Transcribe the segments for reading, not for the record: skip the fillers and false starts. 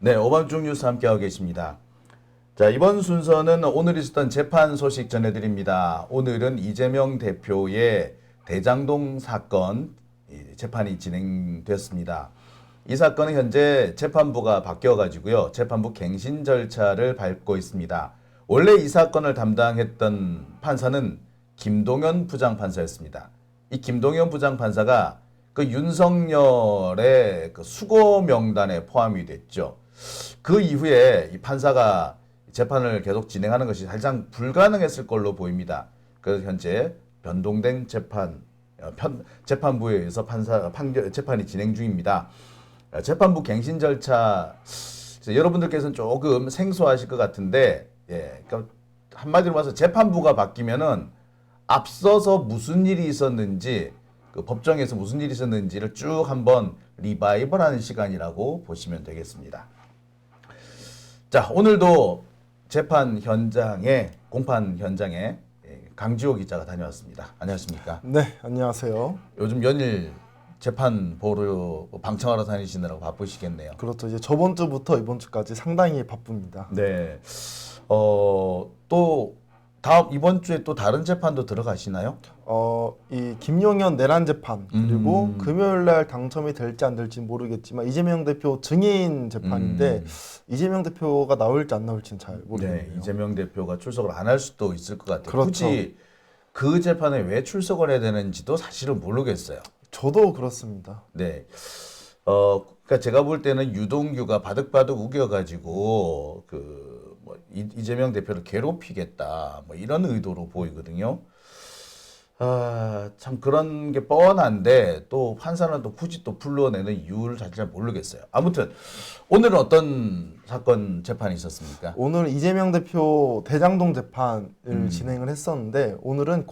네, 오밤중 뉴스 함께하고 계십니다. 자, 이번 순서는 오늘 있었던 재판 소식 전해드립니다. 오늘은 이재명 대표의 대장동 사건 재판이 진행됐습니다. 이 사건은 현재 재판부가 바뀌어가지고요. 재판부 갱신 절차를 밟고 있습니다. 원래 이 사건을 담당했던 판사는 김동연 부장판사였습니다. 이 김동연 부장판사가 그 윤석열의 그 수거 명단에 포함이 됐죠. 그 이후에 이 판사가 재판을 계속 진행하는 것이 사실상 불가능했을 걸로 보입니다. 그래서 현재 변동된 재판부에 의해서 재판이 진행 중입니다. 재판부 갱신 절차 여러분들께서는 조금 생소하실 것 같은데, 그러니까 한마디로 말해서 재판부가 바뀌면은 앞서서 무슨 일이 있었는지, 그 법정에서 무슨 일이 있었는지를 쭉 한번 리바이벌하는 시간이라고 보시면 되겠습니다. 자, 오늘도 재판 현장에, 공판 현장에 강지호 기자가 다녀왔습니다. 안녕하십니까? 네, 안녕하세요. 요즘 연일 재판 보러 방청하러 다니시느라고 바쁘시겠네요. 그렇죠. 이제 저번 주부터 이번 주까지 상당히 바쁩니다. 네. 이번 주에 또 다른 재판도 들어가시나요? 이 김용현 내란 재판 그리고 금요일 날 당첨이 될지 안 될지 모르겠지만 이재명 대표 증인 재판인데 이재명 대표가 나올지 안 나올지는 잘 모르겠네요. 네, 이재명 대표가 출석을 안 할 수도 있을 것 같아요. 그렇죠. 굳이 그 재판에 왜 출석을 해야 되는지도 사실은 모르겠어요. 저도 그렇습니다. 네. 그러니까 제가 볼 때는 유동규가 바득바득 우겨가지고 이재명 대표를 괴롭히겠다 뭐 이런 의도로 보이거든요. 참 그런 게 뻔한데 또 판사는 또 굳이 또 불러내는 이유를 잘 모르겠어요. 아무튼 오늘은 어떤 사건 재판이 있었습니까? 오늘 이재명 대표 대장동 재판을 진행을 했었는데 오늘은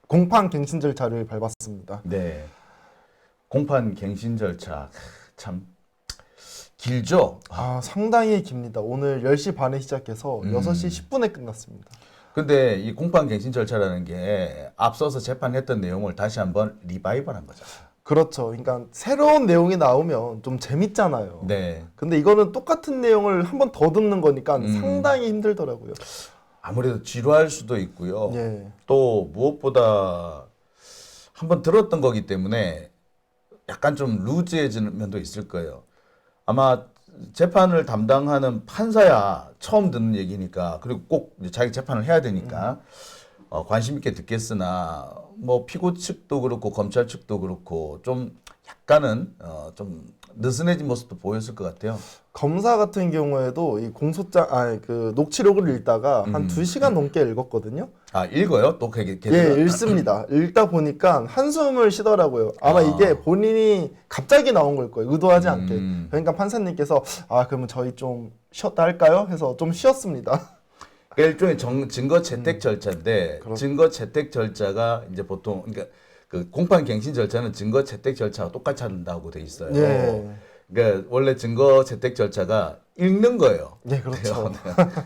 공판 갱신 절차를 밟았습니다. 네. 공판 갱신 절차 참 길죠? 상당히 깁니다. 오늘 10시 반에 시작해서 6시 10분에 끝났습니다. 근데 이 공판 갱신 절차라는 게 앞서서 재판했던 내용을 다시 한번 리바이벌한 거죠. 그렇죠. 그러니까 새로운 내용이 나오면 좀 재밌잖아요. 네. 근데 이거는 똑같은 내용을 한 번 더 듣는 거니까 상당히 힘들더라고요. 아무래도 지루할 수도 있고요. 예. 또 무엇보다 한번 들었던 거기 때문에 약간 좀 루즈해지는 면도 있을 거예요. 아마 재판을 담당하는 판사야 처음 듣는 얘기니까, 그리고 꼭 자기 재판을 해야 되니까 관심 있게 듣겠으나 뭐 피고 측도 그렇고 검찰 측도 그렇고 좀 약간은 좀 느슨해진 모습도 보였을 것 같아요. 검사 같은 경우에도 이 그 녹취록을 읽다가 한 2시간 넘게 읽었거든요. 읽어요? 또 그게 예, 읽습니다. 읽다 보니까 한숨을 쉬더라고요. 아마 이게 본인이 갑자기 나온 걸 거예요. 의도하지 않게. 그러니까 판사님께서 그러면 저희 좀 쉬었다 할까요? 해서 좀 쉬었습니다. 일종의 증거 채택 절차인데, 증거 채택 절차가 이제 보통, 그러니까 그 공판 갱신 절차는 증거 채택 절차와 똑같이 한다고 돼 있어요. 예. 그러니까 원래 증거 채택 절차가 읽는 거예요. 예, 그렇죠.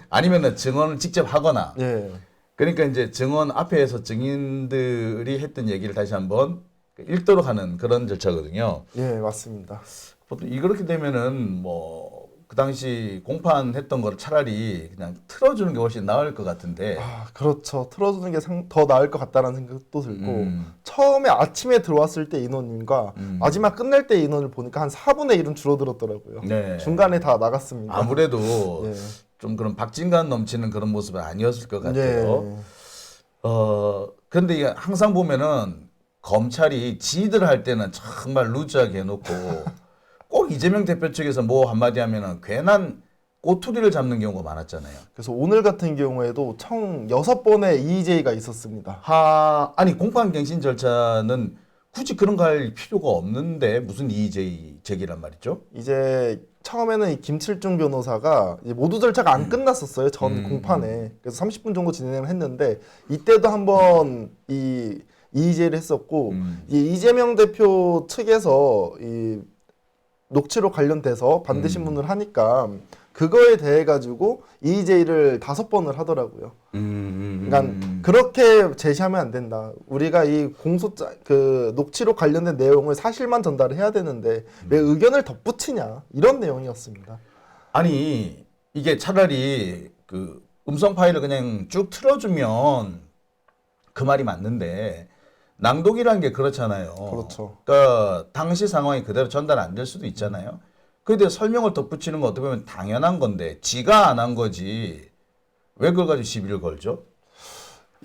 아니면은 증언을 직접 하거나. 예. 그러니까 이제 증언 앞에서 증인들이 했던 얘기를 다시 한번 읽도록 하는 그런 절차거든요. 예, 맞습니다. 보통 이렇게 되면은 뭐 그 당시 공판했던 걸 차라리 그냥 틀어주는 게 훨씬 나을 것 같은데. 그렇죠. 틀어주는 게 더 나을 것 같다는 생각도 들고 처음에 아침에 들어왔을 때 인원과 마지막 끝날 때 인원을 보니까 한 4분의 1은 줄어들었더라고요. 네. 중간에 다 나갔습니다. 아무래도 예. 좀 그런 박진감 넘치는 그런 모습은 아니었을 것 같아요. 예. 근데 이게 항상 보면은 검찰이 지들 할 때는 정말 루즈하게 해놓고 꼭 이재명 대표 측에서 뭐 한마디 하면은 괜한 꼬투리를 잡는 경우가 많았잖아요. 그래서 오늘 같은 경우에도 총 6번의 EJ가 있었습니다. 아니 공판갱신 절차는 굳이 그런 거 할 필요가 없는데 무슨 EJ 제기란 말이죠? 이제 처음에는 이 김칠중 변호사가 이제 모두 절차가 안 끝났었어요. 전 공판에. 그래서 30분 정도 진행을 했는데 이때도 한번 이 EJ를 했었고 이 이재명 대표 측에서 이 녹취록 관련돼서 반대 신문을 하니까 그거에 대해 가지고 EJ를 5번을 하더라고요. 그러니까 그렇게 제시하면 안 된다. 우리가 이 공소장 그 녹취록 관련된 내용을 사실만 전달을 해야 되는데 왜 의견을 덧붙이냐 이런 내용이었습니다. 아니 이게 차라리 그 음성 파일을 그냥 쭉 틀어주면 그 말이 맞는데 낭독이라는 게 그렇잖아요. 그렇죠. 그러니까 당시 상황이 그대로 전달 안 될 수도 있잖아요. 근데 설명을 덧붙이는 건 어떻게 보면 당연한 건데 지가 안 한 거지 왜 그걸 가지고 시비를 걸죠?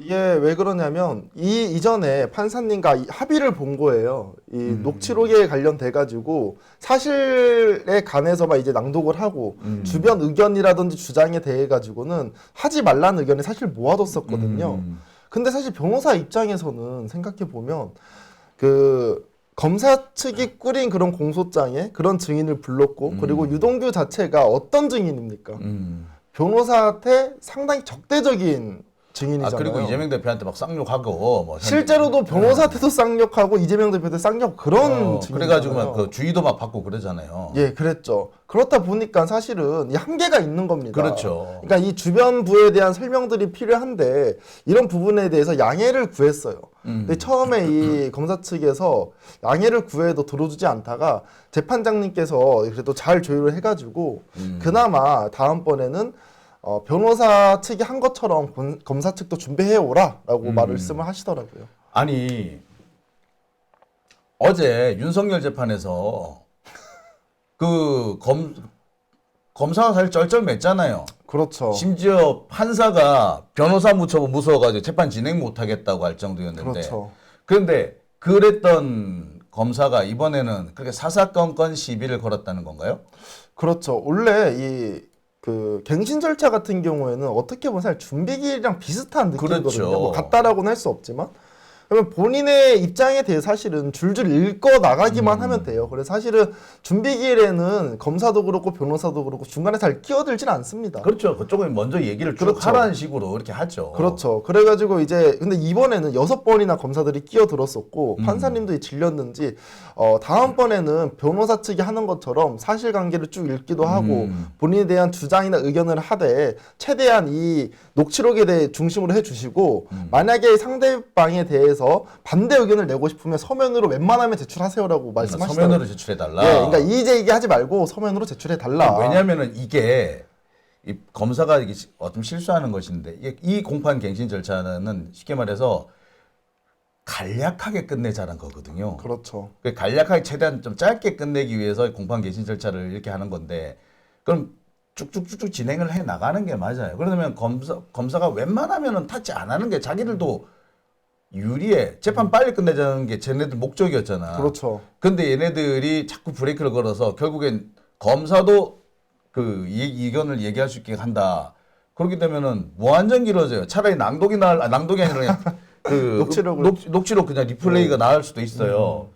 이게 왜 그러냐면 이전에 판사님과 합의를 본 거예요. 이 녹취록에 관련돼 가지고 사실에 관해서만 이제 낭독을 하고 주변 의견이라든지 주장에 대해 가지고는 하지 말라는 의견을 사실 모아뒀었거든요. 근데 사실 변호사 입장에서는 생각해 보면 그 검사 측이 꾸린 그런 공소장에 그런 증인을 불렀고 그리고 유동규 자체가 어떤 증인입니까? 변호사한테 상당히 적대적인 증인이잖아요. 그리고 이재명 대표한테 막 쌍욕하고 뭐 실제로도 변호사한테도 쌍욕하고 이재명 대표한테 쌍욕 그런 증인이잖아요. 그래가지고 막 그 주의도 막 받고 그러잖아요. 예, 그랬죠. 그렇다 보니까 사실은 이 한계가 있는 겁니다. 그렇죠. 그러니까 이 주변부에 대한 설명들이 필요한데 이런 부분에 대해서 양해를 구했어요. 근데 처음에 이 검사 측에서 양해를 구해도 들어주지 않다가 재판장님께서 그래도 잘 조율을 해가지고 그나마 다음번에는 변호사 측이 한 것처럼 검사 측도 준비해 오라라고 말씀을 하시더라고요. 아니 어제 윤석열 재판에서 그 검사가 사실 쩔쩔맸잖아요. 그렇죠. 심지어 판사가 변호사 무서워가지고 재판 진행 못하겠다고 할 정도였는데. 그렇죠. 그런데 그랬던 검사가 이번에는 그렇게 사사건건 시비를 걸었다는 건가요? 그렇죠. 원래 그 갱신 절차 같은 경우에는 어떻게 보면 사실 준비기일이랑 비슷한 느낌이거든요. 그렇죠. 뭐 같다라고는 할 수 없지만 그러면 본인의 입장에 대해 사실은 줄줄 읽어 나가기만 하면 돼요. 그래서 사실은 준비기일에는 검사도 그렇고 변호사도 그렇고 중간에 잘 끼어들진 않습니다. 그렇죠. 그쪽은 먼저 얘기를 쭉 그렇죠. 하라는 식으로 이렇게 하죠. 그렇죠. 그래가지고 이제 근데 이번에는 6번이나 검사들이 끼어들었었고 판사님도 질렸는지 다음번에는 변호사 측이 하는 것처럼 사실관계를 쭉 읽기도 하고 본인에 대한 주장이나 의견을 하되 최대한 이 녹취록에 대해 중심으로 해주시고 만약에 상대방에 대해서 반대 의견을 내고 싶으면 서면으로 웬만하면 제출하세요라고 말씀하시더라고요. 서면으로 제출해달라. 예, 그러니까 이제 얘기하지 말고 서면으로 제출해달라. 왜냐하면은 이게 이 검사가 이게 좀 실수하는 것인데 이 공판 갱신 절차는 쉽게 말해서 간략하게 끝내자는 거거든요. 그렇죠. 간략하게 최대한 좀 짧게 끝내기 위해서 공판 갱신 절차를 이렇게 하는 건데 그럼 쭉쭉쭉쭉 진행을 해 나가는 게 맞아요. 그러면 검사가 웬만하면은 타치 안 하는 게 자기들도 유리해. 재판 빨리 끝내자는 게 쟤네들 목적이었잖아. 그렇죠. 근데 얘네들이 자꾸 브레이크를 걸어서 결국엔 검사도 그 의견을 얘기할 수 있게 한다. 그렇게 되면은 무한정 길어져요. 차라리 낭독이 아니라 그냥 그 녹취록 그냥 리플레이가 나을 수도 있어요.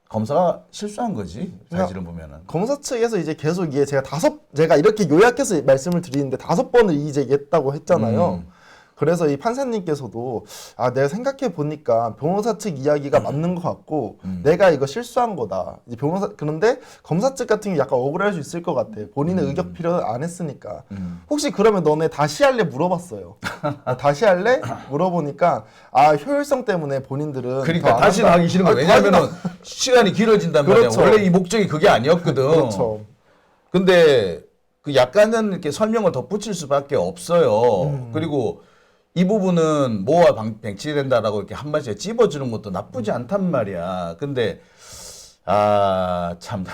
검사가 실수한 거지. 사실은 보면은. 검사 측에서 이제 계속 이게 제가 이렇게 요약해서 말씀을 드리는데 5번을 이의제기했다고 했잖아요. 그래서 이 판사님께서도 내가 생각해 보니까 변호사 측 이야기가 맞는 것 같고 내가 이거 실수한 거다. 이제 그런데 검사 측 같은 경우 약간 억울할 수 있을 것 같아. 본인의 의견 필요 안 했으니까. 혹시 그러면 너네 다시 할래 물어봤어요. 다시 할래? 물어보니까 효율성 때문에 본인들은 그러니까 다시는 하기 싫은 거야. 왜냐면은 시간이 길어진단 그렇죠. 말이야. 원래 이 목적이 그게 아니었거든. 그렇죠. 근데 그 약간은 이렇게 설명을 덧붙일 수밖에 없어요. 그리고 이 부분은 뭐와 뱅치된다라고 이렇게 한 번씩 찝어주는 것도 나쁘지 않단 말이야. 근데 참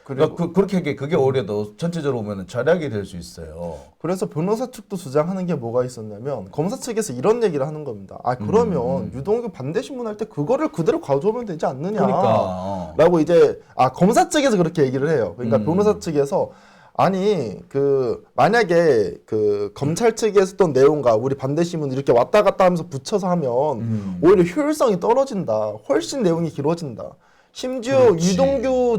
그리고 그렇게 그게 오히려 전체적으로 보면은 절약이 될 수 있어요. 그래서 변호사 측도 주장하는 게 뭐가 있었냐면 검사 측에서 이런 얘기를 하는 겁니다. 그러면 유동규 반대 신문할 때 그거를 그대로 가져오면 되지 않느냐. 그러니까. 라고 이제 검사 측에서 그렇게 얘기를 해요. 그러니까 변호사 측에서 만약에 그 검찰 측에 했던 내용과 우리 반대 신문 이렇게 왔다 갔다 하면서 붙여서 하면 오히려 효율성이 떨어진다. 훨씬 내용이 길어진다. 심지어 그렇지. 유동규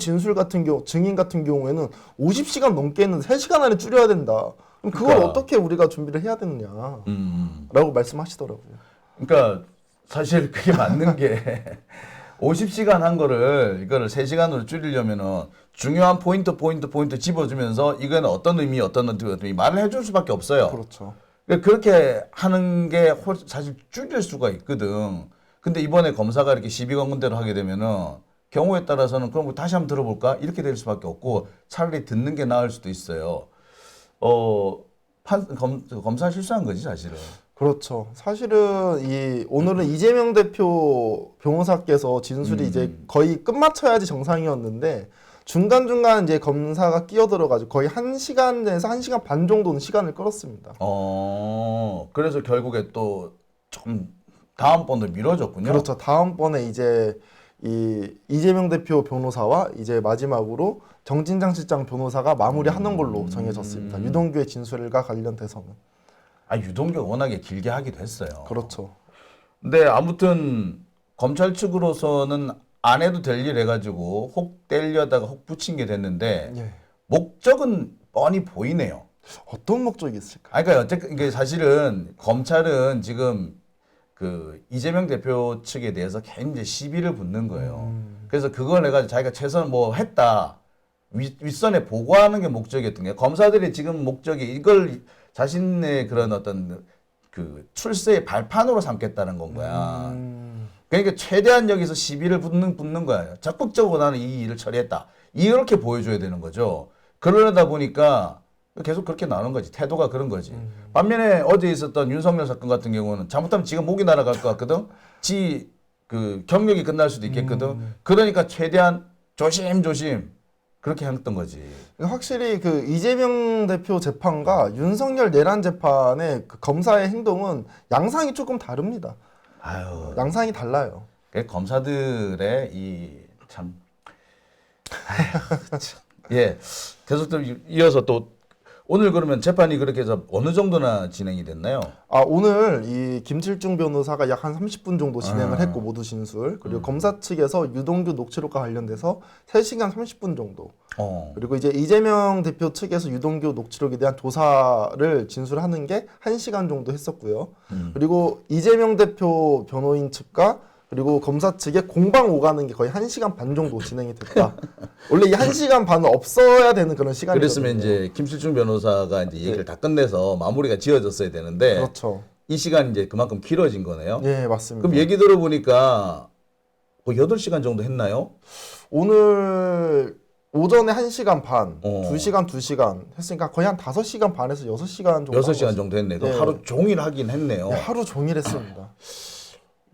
증인 같은 경우에는 50시간 넘게 했는데 3시간 안에 줄여야 된다. 그럼 그걸 그러니까. 어떻게 우리가 준비를 해야 되느냐. 라고 말씀하시더라고요. 그러니까 사실 그게 맞는 게 50시간 한 거를 이거를 3시간으로 줄이려면은 중요한 포인트 집어주면서 이거는 어떤 의미 말을 해줄 수밖에 없어요. 그렇죠. 그렇게 하는 게 사실 줄일 수가 있거든. 근데 이번에 검사가 이렇게 12건대로 하게 되면은 경우에 따라서는 그럼 다시 한번 들어볼까? 이렇게 될 수밖에 없고 차라리 듣는 게 나을 수도 있어요. 검사 실수한 거지 사실은. 그렇죠. 사실은 오늘은 이재명 대표 변호사께서 진술이 이제 거의 끝마쳐야지 정상이었는데 중간중간 이제 검사가 끼어들어가지고 거의 1시간에서 1시간 반 정도는 시간을 끌었습니다. 그래서 결국에 또 좀 다음번도 미뤄졌군요. 그렇죠. 다음번에 이제 이재명 대표 변호사와 이제 마지막으로 정진장 실장 변호사가 마무리하는 걸로 정해졌습니다. 유동규의 진술과 관련돼서는. 유동규가 워낙에 길게 하기도 했어요. 그렇죠. 근데 아무튼 검찰 측으로서는 안 해도 될 일 해가지고 혹 떼려다가 혹 붙인 게 됐는데 예. 목적은 뻔히 보이네요. 어떤 목적이 있을까요? 그러니까 어쨌든 이게 사실은 검찰은 지금 그 이재명 대표 측에 대해서 굉장히 시비를 붙는 거예요. 그래서 그걸 해가지고 자기가 최선 뭐 했다 윗선에 보고하는 게 목적이었던 게 검사들이 지금 목적이 이걸 자신의 그런 어떤 그 출세의 발판으로 삼겠다는 건 거야. 그러니까 최대한 여기서 시비를 붙는 거야. 적극적으로 나는 이 일을 처리했다. 이렇게 보여줘야 되는 거죠. 그러다 보니까 계속 그렇게 나오는 거지. 태도가 그런 거지. 반면에 어제 있었던 윤석열 사건 같은 경우는 잘못하면 지금 목이 날아갈 것 같거든. 그 경력이 끝날 수도 있겠거든. 그러니까 최대한 조심조심 그렇게 했던 거지. 확실히 그 이재명 대표 재판과 윤석열 내란 재판의 그 검사의 행동은 양상이 조금 다릅니다. 아유, 양상이 달라요. 검사들의 이 참, 예, 계속 또 이어서 또 오늘 그러면 재판이 그렇게 해서 어느 정도나 진행이 됐나요? 오늘 이 김칠중 변호사가 약 한 30분 정도 진행을 했고 모두 진술 그리고 검사 측에서 유동규 녹취록과 관련돼서 3시간 30분 정도 그리고 이제 이재명 대표 측에서 유동규 녹취록에 대한 조사를 진술하는 게 1시간 정도 했었고요. 그리고 이재명 대표 변호인 측과 그리고 검사 측에 공방 오가는 게 거의 1시간 반 정도 진행이 됐다. 원래 이 1시간 반은 없어야 되는 그런 시간이거든요. 그랬으면 이제 김실중 변호사가 이제 얘기를 다 끝내서 마무리가 지어졌어야 되는데 그렇죠. 이 시간이 이제 그만큼 길어진 거네요. 예, 맞습니다. 그럼 얘기 들어보니까 뭐 8시간 정도 했나요? 오늘 오전에 1시간 반, 2시간 2시간 했으니까 거의 한 5시간 반에서 6시간 정도 6시간 정도 했네. 그럼 네. 하루 종일 하긴 했네요. 네, 하루 종일 했습니다.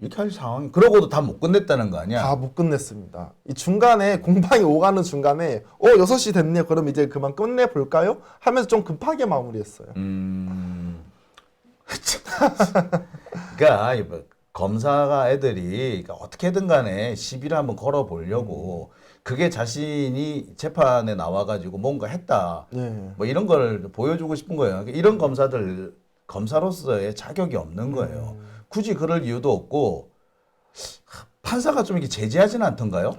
이렇게 할 상황이 그러고도 다 못 끝냈다는 거 아니야? 다 못 끝냈습니다. 이 중간에 공방이 오가는 중간에 6시 됐네요. 그럼 이제 그만 끝내 볼까요? 하면서 좀 급하게 마무리했어요. 그러니까 검사가 애들이 그러니까 어떻게든 간에 시비를 한번 걸어 보려고 그게 자신이 재판에 나와가지고 뭔가 했다. 네. 뭐 이런 걸 보여주고 싶은 거예요. 이런 검사들 검사로서의 자격이 없는 거예요. 굳이 그럴 이유도 없고 판사가 좀 이렇게 제지하지는 않던가요?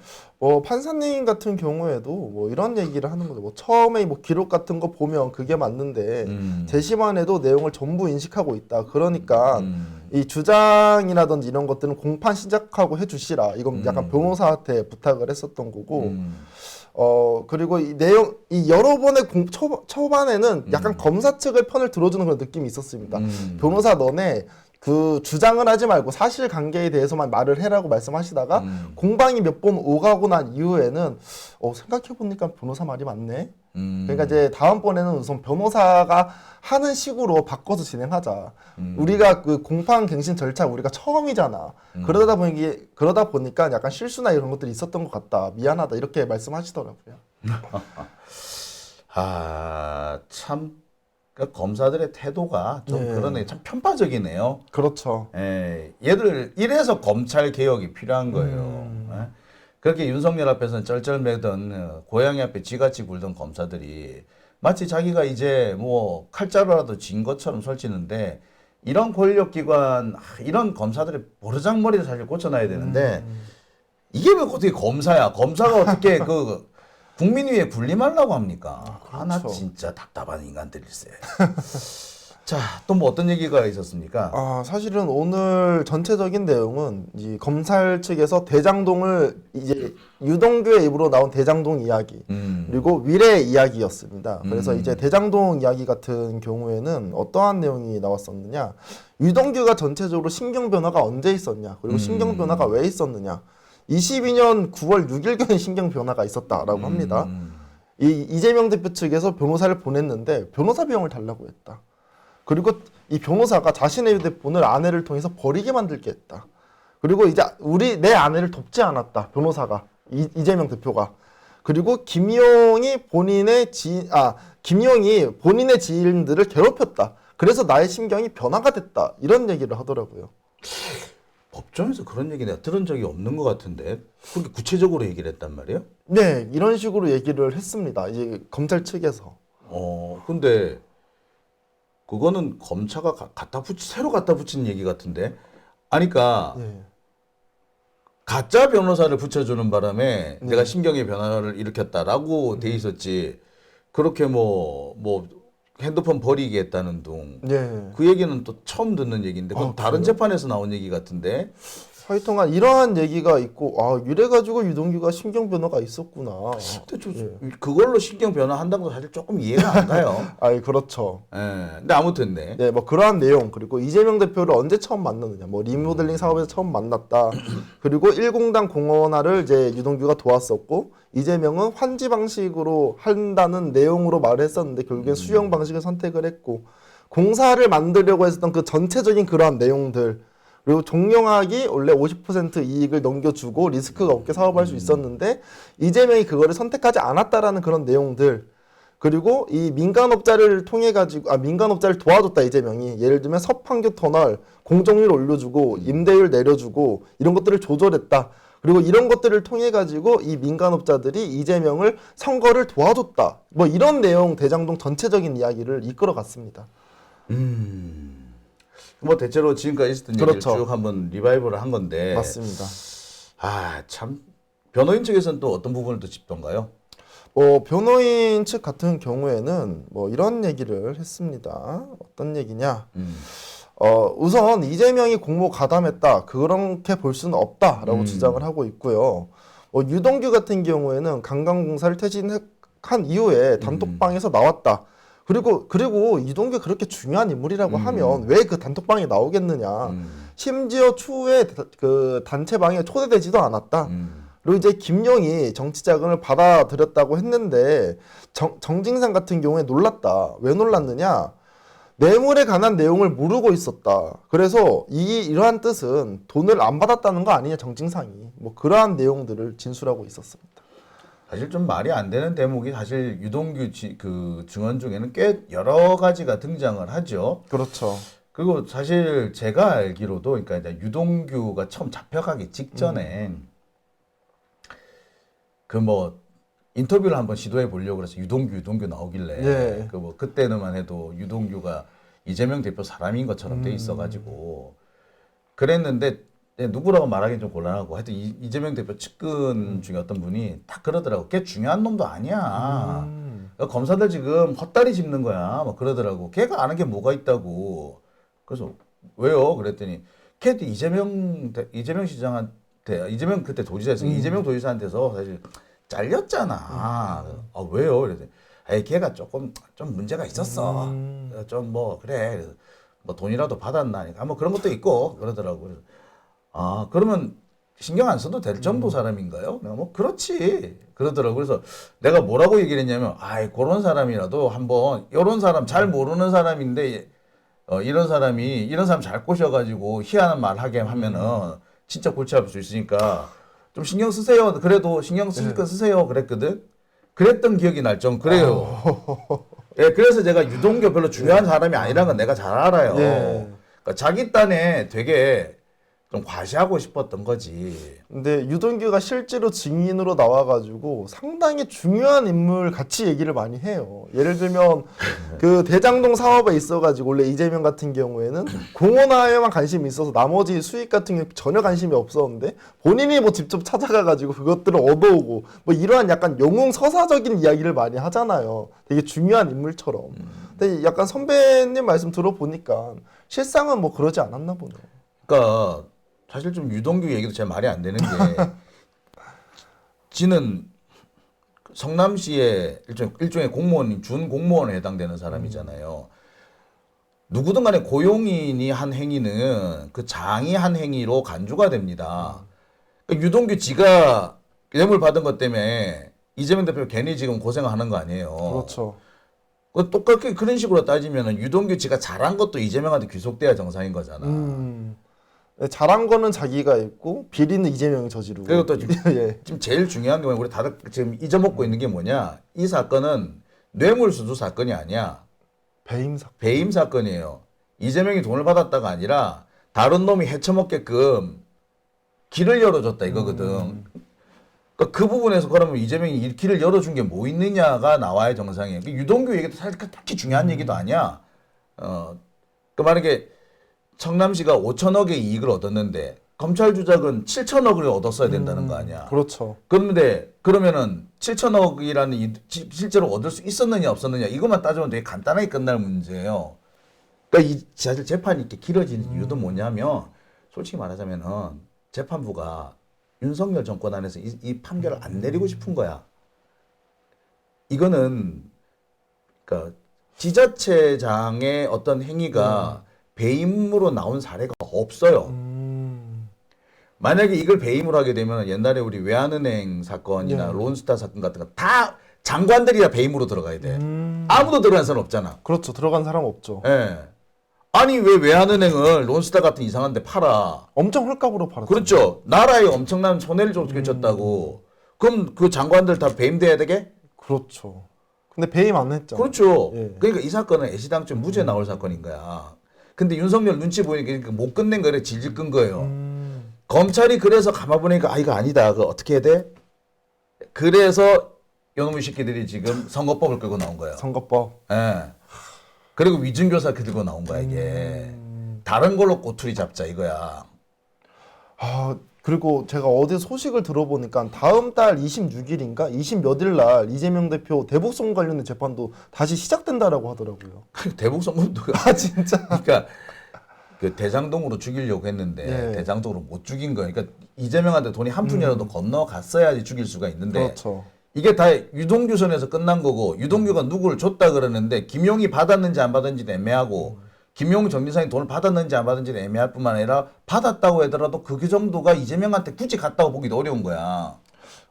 판사님 같은 경우에도 뭐 이런 얘기를 하는 거죠. 뭐 처음에 뭐 기록 같은 거 보면 그게 맞는데 재심안에도 내용을 전부 인식하고 있다. 그러니까 이 주장이라든지 이런 것들은 공판 시작하고 해주시라. 이건 약간 변호사한테 부탁을 했었던 거고. 그리고 이 내용, 이 여러 번의 초반에는 약간 검사 측의 편을 들어주는 그런 느낌이 있었습니다. 변호사 너네 그 주장을 하지 말고 사실관계에 대해서만 말을 해라고 말씀하시다가 공방이 몇 번 오가고 난 이후에는 생각해보니까 변호사 말이 맞네. 그러니까 이제 다음번에는 우선 변호사가 하는 식으로 바꿔서 진행하자. 우리가 그 공판 갱신 절차 우리가 처음이잖아. 그러다 보니까 약간 실수나 이런 것들이 있었던 것 같다. 미안하다 이렇게 말씀하시더라고요. 참. 그러니까 검사들의 태도가 좀 그러네. 참 편파적이네요. 그렇죠. 얘들 이래서 검찰 개혁이 필요한 거예요. 그렇게 윤석열 앞에서는 쩔쩔매던 고양이 앞에 쥐같이 굴던 검사들이 마치 자기가 이제 뭐 칼자루라도 진 것처럼 설치는데 이런 권력기관 이런 검사들의 버르장머리를 사실 고쳐놔야 되는데 이게 왜 어떻게 검사야? 검사가 어떻게 그 국민 위에 군림하려고 합니까? 나 그렇죠. 진짜 답답한 인간들일세. 자, 또 뭐 어떤 얘기가 있었습니까? 사실은 오늘 전체적인 내용은 이 검찰 측에서 대장동을 이제 유동규의 입으로 나온 대장동 이야기 그리고 위례 이야기였습니다. 그래서 이제 대장동 이야기 같은 경우에는 어떠한 내용이 나왔었느냐? 유동규가 전체적으로 신경 변화가 언제 있었냐? 그리고 신경 변화가 왜 있었느냐? 22년 9월 6일경에 신경 변화가 있었다라고 합니다. 이재명 대표 측에서 변호사를 보냈는데 변호사 비용을 달라고 했다. 그리고 이 변호사가 자신의 휴대폰을 아내를 통해서 버리게 만들게 했다. 그리고 이제 내 아내를 돕지 않았다. 변호사가 이재명 대표가. 그리고 김용이 본인의 지인들을 괴롭혔다. 그래서 나의 심경이 변화가 됐다. 이런 얘기를 하더라고요. 법정에서 그런 얘기 내가 들은 적이 없는 것 같은데 그렇게 구체적으로 얘기를 했단 말이에요? 네, 이런 식으로 얘기를 했습니다. 이제 검찰 측에서. 근데 그거는 검사가 새로 갖다 붙인 얘기 같은데. 아니까 네. 가짜 변호사를 붙여주는 바람에 내가 심경의 변화를 일으켰다라고 돼 있었지. 그렇게 뭐 핸드폰 버리게 했다는 둥. 네. 그 얘기는 또 처음 듣는 얘기인데 그건 다른 그래요? 재판에서 나온 얘기 같은데. 하여튼간 이러한 얘기가 있고 이래가지고 유동규가 신경 변화가 있었구나. 근데 그걸로 신경 변화한다고 사실 조금 이해가 안 가요. 그렇죠. 예. 근데 아무튼 네. 네, 뭐 그러한 내용 그리고 이재명 대표를 언제 처음 만났느냐, 뭐 리모델링 사업에서 처음 만났다. 그리고 1공단 공원화를 이제 유동규가 도왔었고 이재명은 환지 방식으로 한다는 내용으로 말을 했었는데 결국엔 수용 방식을 선택을 했고 공사를 만들려고 했었던 그 전체적인 그러한 내용들. 그리고 종영학이 원래 50% 이익을 넘겨주고 리스크가 없게 사업할 수 있었는데 이재명이 그거를 선택하지 않았다라는 그런 내용들. 그리고 이 민간업자를 통해 가지고 민간업자를 도와줬다 이재명이. 예를 들면 서판교 터널 공정률 올려주고 임대율 내려주고 이런 것들을 조절했다. 그리고 이런 것들을 통해 가지고 이 민간업자들이 이재명을 선거를 도와줬다. 뭐 이런 내용 대장동 전체적인 이야기를 이끌어갔습니다. 뭐 대체로 지금까지 있었던 얘기를 그렇죠. 쭉 한번 리바이벌을 한 건데. 맞습니다. 참 변호인 측에서는 또 어떤 부분을 또 짚던가요? 변호인 측 같은 경우에는 뭐 이런 얘기를 했습니다. 어떤 얘기냐? 우선 이재명이 공모 가담했다. 그렇게 볼 수는 없다라고 주장을 하고 있고요. 유동규 같은 경우에는 관광공사를 퇴진한 이후에 단톡방에서 나왔다. 그리고 이동규 그렇게 중요한 인물이라고 하면 왜 그 단톡방에 나오겠느냐. 심지어 추후에 그 단체방에 초대되지도 않았다. 그리고 이제 김용이 정치자금을 받아들였다고 했는데 정진상 같은 경우에 놀랐다. 왜 놀랐느냐? 뇌물에 관한 내용을 모르고 있었다. 그래서 이러한 뜻은 돈을 안 받았다는 거 아니냐 정진상이. 뭐 그러한 내용들을 진술하고 있었습니다. 사실 좀 말이 안 되는 대목이 사실 유동규 그 증언 중에는 꽤 여러 가지가 등장을 하죠. 그렇죠. 그리고 사실 제가 알기로도 그러니까 이제 유동규가 처음 잡혀가기 직전에 그 뭐 인터뷰를 한번 시도해 보려고 그래서 유동규 나오길래 네. 그 뭐 그때는만 해도 유동규가 이재명 대표 사람인 것처럼 돼 있어가지고 그랬는데 누구라고 말하기는 좀 곤란하고 하여튼 이재명 대표 측근 중에 어떤 분이 딱 그러더라고. 걔 중요한 놈도 아니야. 검사들 지금 헛다리 짚는 거야. 막 그러더라고. 걔가 아는 게 뭐가 있다고. 그래서 왜요? 그랬더니 걔도 이재명 시장한테 이재명 그때 도지사였으니 이재명 도지사한테서 사실 잘렸잖아. 왜요? 그랬더니 걔가 좀 문제가 있었어. 좀 뭐 그래. 그래서 뭐 돈이라도 받았나니까 뭐 그런 것도 있고 그러더라고. 그래서 그러면 신경 안 써도 될 정도 사람인가요? 내가 뭐 그렇지 그러더라고. 그래서 내가 뭐라고 얘기를 했냐면 그런 사람이라도 한번 이런 사람 잘 모르는 사람인데 이런 사람 잘 꼬셔가지고 희한한 말 하게 하면은 진짜 골치 아플 수 있으니까 좀 신경 쓰세요. 그래도 신경 쓰실 거 쓰세요. 그랬거든. 그랬던 기억이 날 좀 그래요. 예, 그래서 제가 유동규 별로 중요한 사람이 아니라는 건 내가 잘 알아요. 예. 그러니까 자기 딴에 되게 좀 과시하고 싶었던 거지. 근데 유동규가 실제로 증인으로 나와가지고 상당히 중요한 인물 같이 얘기를 많이 해요. 예를 들면 그 대장동 사업에 있어가지고 원래 이재명 같은 경우에는 공원화에만 관심이 있어서 나머지 수익 같은 게 전혀 관심이 없었는데 본인이 뭐 직접 찾아가가지고 그것들을 얻어오고 뭐 이러한 약간 영웅 서사적인 이야기를 많이 하잖아요. 되게 중요한 인물처럼. 근데 약간 선배님 말씀 들어보니까 실상은 뭐 그러지 않았나 보네요. 그러니까 사실 좀 유동규 얘기도 제 말이 안 되는 게 지는 성남시의 일종의 공무원, 준 공무원에 해당되는 사람이잖아요. 누구든 간에 고용인이 한 행위는 그 장이 한 행위로 간주가 됩니다. 그러니까 유동규 지가 뇌물 받은 것 때문에 이재명 대표 괜히 지금 고생하는 거 아니에요. 그렇죠. 그 똑같게 그런 식으로 따지면은 유동규 지가 잘한 것도 이재명한테 귀속돼야 정상인 거잖아. 네, 잘한 거는 자기가 했고 비리는 이재명이 저지르고. 그리고 또 예. 지금 제일 중요한 게 뭐냐, 우리 다들 지금 잊어먹고 있는 게 뭐냐, 이 사건은 뇌물수수 사건이 아니야. 배임 사건. 배임 사건이에요. 이재명이 돈을 받았다가 아니라 다른 놈이 헤쳐먹게끔 길을 열어줬다 이거거든. 그러니까 그 부분에서 그러면 이재명이 이 길을 열어준 게 뭐 있느냐가 나와야 정상이에요. 유동규 얘기도 사실 그렇게 중요한 얘기도 아니야. 그 만약에 성남시가 5천억의 이익을 얻었는데 검찰 주작은 7천억을 얻었어야 된다는 거 아니야. 그렇죠. 그런데 그러면은 7천억이라는 실제로 얻을 수 있었느냐 없었느냐 이것만 따지면 되게 간단하게 끝날 문제예요. 그러니까 이 사실 재판이 이렇게 길어지는 이유도 뭐냐면 솔직히 말하자면은 재판부가 윤석열 정권 안에서 이 판결을 안 내리고 싶은 거야. 이거는 그러니까 지자체장의 어떤 행위가 배임으로 나온 사례가 없어요. 만약에 이걸 배임으로 하게 되면 옛날에 우리 외환은행 사건이나 론스타 사건 같은 거 다 장관들이야 배임으로 들어가야 돼. 아무도 들어간 사람 없잖아. 그렇죠. 들어간 사람 없죠. 예. 아니 왜 외환은행을 론스타 같은 이상한 데 팔아? 엄청 헐값으로 팔았죠. 그렇죠. 나라에 엄청난 손해를 줬다고. 그럼 그 장관들 다 배임돼야 되게? 그렇죠. 근데 배임 안 했죠. 그렇죠. 예. 그러니까 이 사건은 애시당초 무죄 나올 사건인 거야. 근데 윤석열 눈치 보니까 못 끝낸 거래 질질 끈 거예요. 검찰이 그래서 가만보니까 이거 아니다. 그거 어떻게 해야 돼? 그래서 요놈의 새끼들이 지금 선거법을 끌고 나온 거예요. 선거법. 예. 그리고 위증교사 들고 나온 거야 이게. 다른 걸로 꼬투리 잡자 이거야. 아, 그리고 제가 어제 소식을 들어보니까 다음 달 26일인가 20 몇일 날 이재명 대표 대북송 관련된 재판도 다시 시작된다라고 하더라고요. 대북 선거도 아 진짜. 그러니까 그 대장동으로 죽이려고 했는데 예. 대장동으로 못 죽인 거예요. 그러니까 이재명한테 돈이 한 푼이라도 건너갔어야지 죽일 수가 있는데 그렇죠. 이게 다 유동규 선에서 끝난 거고 유동규가 누구를 줬다 그러는데 김용이 받았는지 안 받았는지도 애매하고 김용 정진상이 돈을 받았는지 안 받았는지도 애매할 뿐만 아니라 받았다고 하더라도 그 정도가 이재명한테 굳이 갔다고 보기도 어려운 거야.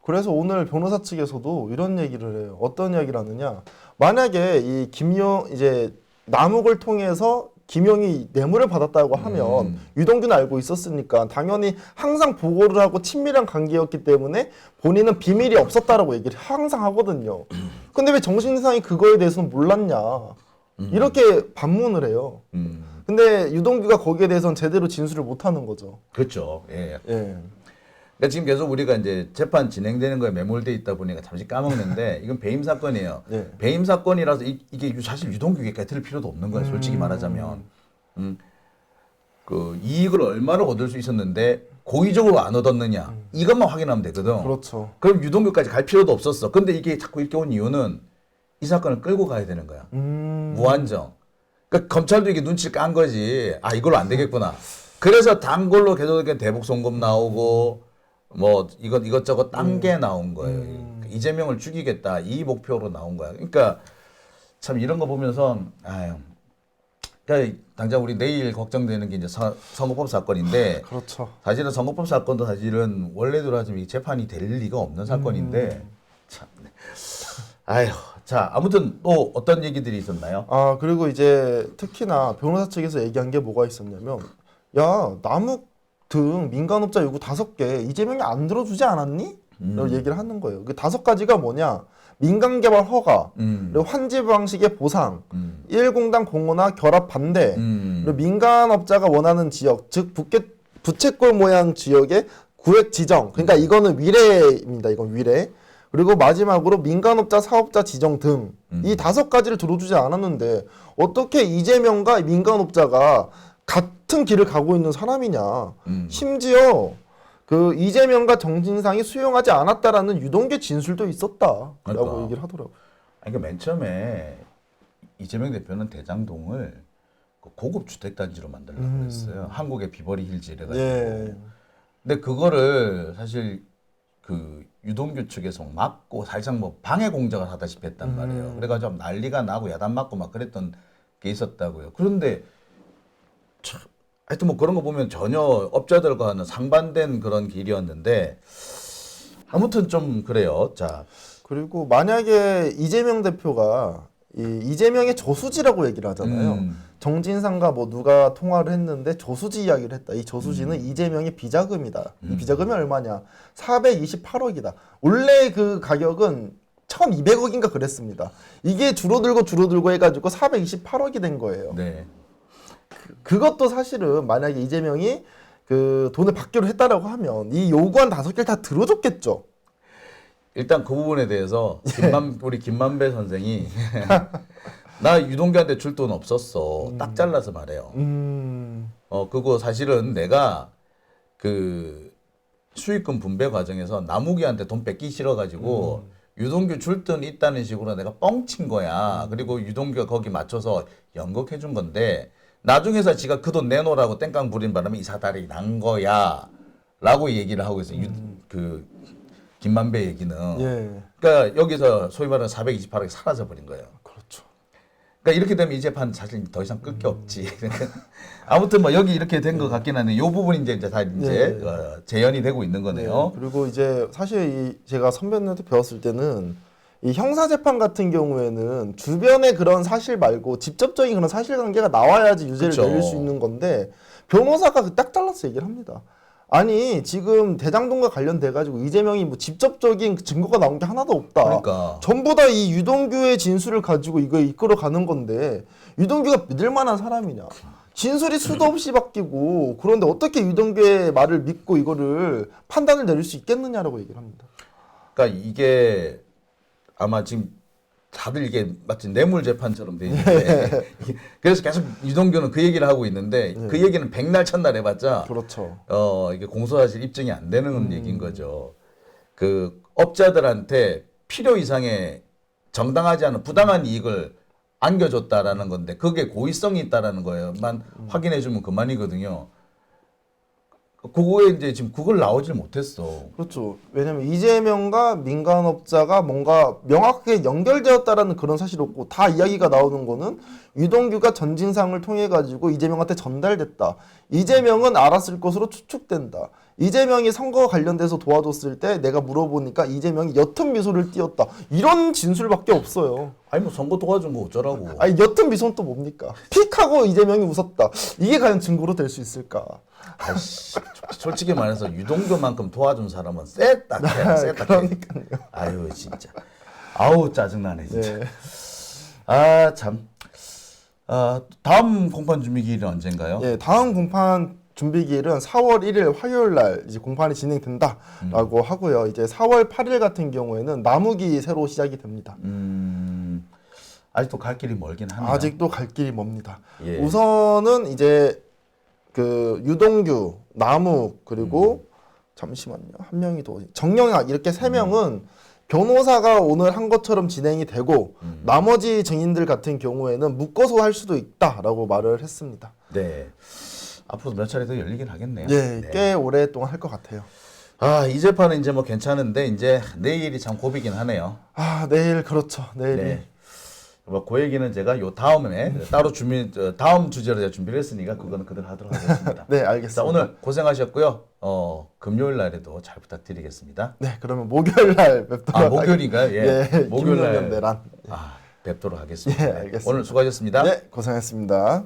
그래서 오늘 변호사 측에서도 이런 얘기를 해요. 어떤 이야기를 하느냐? 만약에 이 김용 이제 남욱을 통해서 김용이 뇌물을 받았다고 하면 유동규는 알고 있었으니까 당연히 항상 보고를 하고 친밀한 관계였기 때문에 본인은 비밀이 없었다라고 얘기를 항상 하거든요. 근데 왜 정신상이 그거에 대해서는 몰랐냐? 이렇게 반문을 해요. 근데 유동규가 거기에 대해서는 제대로 진술을 못 하는 거죠. 그렇죠. 예. 예. 그러니까 지금 계속 우리가 이제 재판 진행되는 거에 매몰돼 있다 보니까 잠시 까먹는데 이건 배임 사건이에요. 네. 배임 사건이라서 이게 사실 유동규에게 들을 필요도 없는 거예요. 솔직히 말하자면. 그 이익을 얼마를 얻을 수 있었는데 고의적으로 안 얻었느냐 이것만 확인하면 되거든. 그렇죠. 그럼 유동규까지 갈 필요도 없었어. 근데 이게 자꾸 이렇게 온 이유는 이 사건을 끌고 가야 되는 거야. 무한정. 그러니까 검찰도 이게 눈치를 깐 거지. 이걸로 안 되겠구나. 그래서 단골로 계속 대북 송금 나오고 뭐 이것저것 딴 게 나온 거예요. 이재명을 죽이겠다 이 목표로 나온 거야. 그러니까 참 이런 거 보면서 그러니까 당장 우리 내일 걱정되는 게 이제 선거법 사건인데 그렇죠. 사실은 선거법 사건도 사실은 원래대로 하자면 재판이 될 리가 없는 사건인데 참. 자 아무튼 또 어떤 얘기들이 있었나요? 그리고 이제 특히나 변호사 측에서 얘기한 게 뭐가 있었냐면 야 남욱 등 민간업자 요구 5개 이재명이 안 들어주지 않았니? 라고 얘기를 하는 거예요. 그 5가지가 뭐냐? 민간개발 허가, 그리고 환지 방식의 보상, 1공단 공원화 결합 반대, 그리고 민간업자가 원하는 지역, 즉 부채꼴 모양 지역의 구획 지정. 그러니까 이거는 위례입니다. 이건 위례. 그리고 마지막으로 민간업자 사업자 지정 등 이 5가지를 들어주지 않았는데 어떻게 이재명과 민간업자가 같은 길을 가고 있는 사람이냐. 심지어 그 이재명과 정진상이 수용하지 않았다라는 유동규 진술도 있었다라고 그러니까. 얘기를 하더라고요. 그러니까 맨 처음에 이재명 대표는 대장동을 그 고급 주택단지로 만들려고 그랬어요. 한국의 비버리 힐즈 이래가지고. 예. 근데 그거를 사실 그 유동규 측에서 막고 사실상 뭐 방해 공작을 하다시피 했단 말이에요. 그래가지고 난리가 나고 야단 맞고 막 그랬던 게 있었다고요. 그런데 참, 하여튼 뭐 그런 거 보면 전혀 업자들과는 상반된 그런 길이었는데 아무튼 좀 그래요. 자, 그리고 만약에 이재명 대표가 이재명의 저수지라고 얘기를 하잖아요. 정진상과 뭐 누가 통화를 했는데 저수지 이야기를 했다. 이 저수지는 이재명의 비자금이다. 이 비자금이 얼마냐? 428억이다. 원래 그 가격은 1,200억인가 그랬습니다. 이게 줄어들고 해가지고 428억이 된 거예요. 네. 그것도 사실은 만약에 이재명이 그 돈을 받기로 했다라고 하면 이 요구한 5개를 다 들어줬겠죠. 일단 그 부분에 대해서 우리 김만배 선생이 나 유동규한테 줄 돈 없었어. 딱 잘라서 말해요. 그거 사실은 내가 그 수익금 분배 과정에서 남욱이한테 돈 뺏기 싫어가지고 유동규 줄 돈 있다는 식으로 내가 뻥친 거야. 그리고 유동규가 거기 맞춰서 연극해 준 건데 나중에서 지가 그 돈 내놓으라고 땡깡 부린 바람에 이 사달이 난 거야. 라고 얘기를 하고 있어요. 그 김만배 얘기는. 예. 그러니까 여기서 소위 말하는 428억이 사라져 버린 거예요. 그렇죠. 그러니까 이렇게 되면 이 재판 사실 더 이상 끌 게 없지. 아무튼 뭐 여기 이렇게 된 것 같긴 한데 이 부분이 이제 다 이제 재현이 되고 있는 거네요. 네. 그리고 이제 사실 제가 선배님한테 배웠을 때는 이 형사 재판 같은 경우에는 주변의 그런 사실 말고 직접적인 그런 사실관계가 나와야지 유죄를 그쵸. 내릴 수 있는 건데 변호사가 딱 잘라서 얘기를 합니다. 아니 지금 대장동과 관련돼 가지고 이재명이 뭐 직접적인 증거가 나온 게 하나도 없다. 그러니까. 전부 다 이 유동규의 진술을 가지고 이거 이끌어 가는 건데 유동규가 믿을 만한 사람이냐? 진술이 수도 없이 바뀌고 그런데 어떻게 유동규의 말을 믿고 이거를 판단을 내릴 수 있겠느냐라고 얘기를 합니다. 그러니까 이게 아마 지금 다들 이게 마치 뇌물 재판처럼 돼 있는데 그래서 계속 유동규는 그 얘기를 하고 있는데 그 얘기는 백날 첫날 해봤자 그렇죠. 이게 공소사실 입증이 안 되는 얘기인 거죠. 그 업자들한테 필요 이상의 정당하지 않은 부당한 이익을 안겨줬다라는 건데 그게 고의성이 있다라는 거예요만 확인해주면 그만이거든요. 그거에 이제 지금 그걸 나오질 못했어. 그렇죠. 왜냐면 이재명과 민간업자가 뭔가 명확하게 연결되었다라는 그런 사실이 없고 다 이야기가 나오는 거는 유동규가 전진상을 통해 가지고 이재명한테 전달됐다. 이재명은 알았을 것으로 추측된다. 이재명이 선거 관련돼서 도와줬을 때 내가 물어보니까 이재명이 옅은 미소를 띄었다. 이런 진술밖에 없어요. 아니 뭐 선거 도와준 거 어쩌라고. 아니 옅은 미소는 또 뭡니까? 픽하고 이재명이 웃었다. 이게 과연 증거로 될 수 있을까? 아이씨, 솔직히 말해서 유동규만큼 도와준 사람은 쎄딱해, 쎄딱해. 그러니까요. 아유 진짜. 아우 짜증나네 진짜. 네. 아 참. 다음 공판 준비 기일은 언젠가요? 예, 다음 공판 준비 기일은 4월 1일 화요일 날 이제 공판이 진행된다라고 하고요. 이제 4월 8일 같은 경우에는 남욱이 새로 시작이 됩니다. 아직도 갈 길이 멀긴 하네요. 아직도 갈 길이 멉니다. 예. 우선은 이제 그 유동규, 남욱 그리고 잠시만요. 한 명이 더 정영학 이렇게 세 명은 변호사가 오늘 한 것처럼 진행이 되고 나머지 증인들 같은 경우에는 묶어서 할 수도 있다라고 말을 했습니다. 네. 앞으로 몇 차례 더 열리긴 하겠네요. 예, 네. 꽤 오랫동안 할 것 같아요. 이 재판은 이제 뭐 괜찮은데 이제 내일이 참 고비긴 하네요. 내일 그렇죠. 내일이. 네. 뭐 그 얘기는 제가 요 다음에 따로 다음 주제로 제가 준비를 했으니까 그거는 그대로 하도록 하겠습니다. 네, 알겠습니다. 자, 오늘 고생하셨고요. 금요일 날에도 잘 부탁드리겠습니다. 네, 그러면 목요일 날 뵙도록 목요일인가요? 예. 목요일 날 김용현 대란. 뵙도록 하겠습니다. 예, 알겠습니다. 오늘 수고하셨습니다. 네, 고생했습니다.